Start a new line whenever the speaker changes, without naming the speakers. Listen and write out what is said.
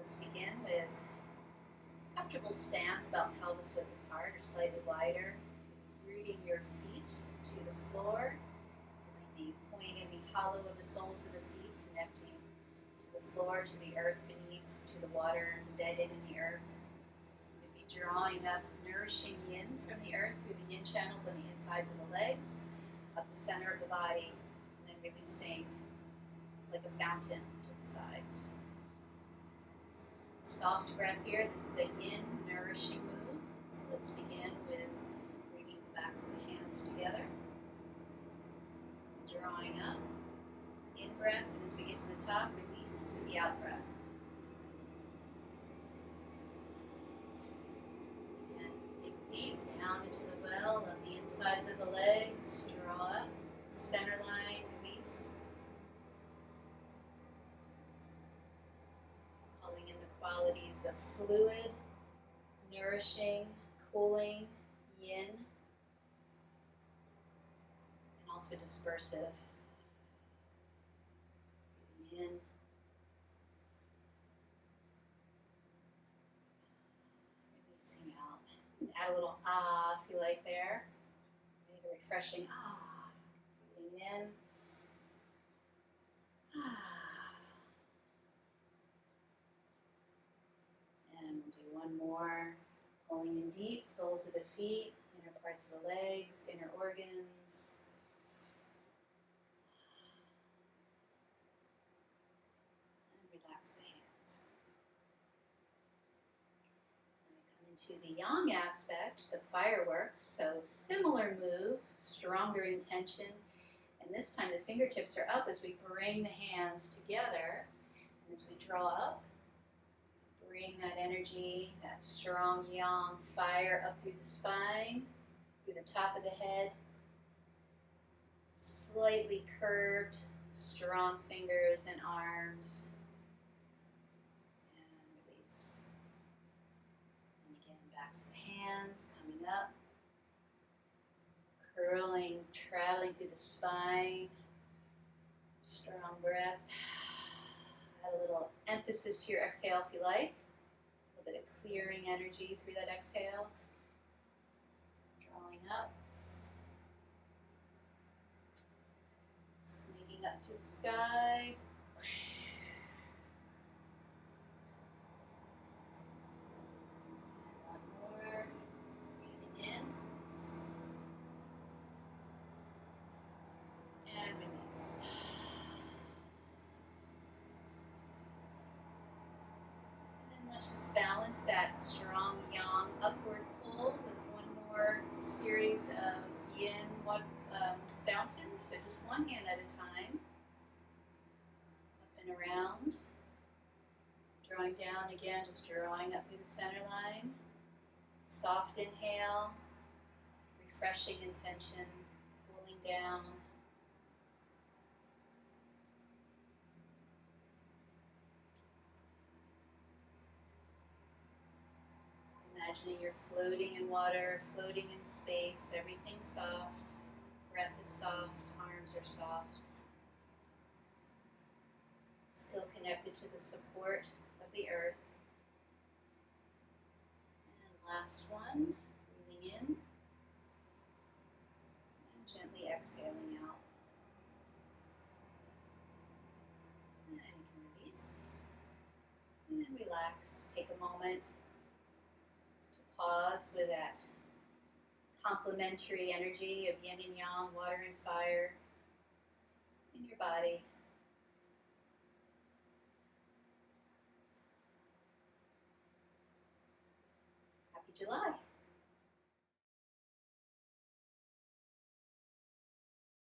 Let's begin with comfortable stance, about pelvis width apart or slightly wider. Rooting your feet to the floor. The point in the hollow of the soles of the feet connecting to the floor, to the earth beneath, to the water embedded in the earth. You'll be drawing up nourishing yin from the earth through the yin channels on the insides of the legs, up the center of the body, and then releasing like a fountain to the sides. Soft breath here. This is a yin nourishing move. So let's begin with bringing the backs of the hands together. Drawing up. In breath, and as we get to the top, release with the out breath. Again, dig deep down into the well of the insides of the legs. Draw up. Center line, release. Qualities of fluid, nourishing, cooling, yin, and also dispersive. Breathing in, releasing out. And add a little ah if you like there. Maybe a refreshing ah. Breathing in, ah. And we'll do one more. Pulling in deep, soles of the feet, inner parts of the legs, inner organs. And relax the hands. When we come into the yang aspect, the fireworks, so similar move, stronger intention. And this time the fingertips are up as we bring the hands together. And as we draw up, bring that energy, that strong yang fire up through the spine, through the top of the head. Slightly curved, strong fingers and arms. And release. And again, backs of the hands coming up. Curling, traveling through the spine. Strong breath. Add a little emphasis to your exhale if you like. A little bit of clearing energy through that exhale. Drawing up. Sneaking up to the sky. One more. Breathing in. And release. Let's just balance that strong yang upward pull with one more series of yin fountains. So just one hand at a time. Up and around. Drawing down again, just drawing up through the center line. Soft inhale. Refreshing intention. Cooling down. Imagining you're floating in water, floating in space, everything's soft, breath is soft, arms are soft. Still connected to the support of the earth. And last one, breathing in, and gently exhaling out. And you can release, and relax, take a moment. Pause with that complementary energy of yin and yang, water and fire in your body. Happy July.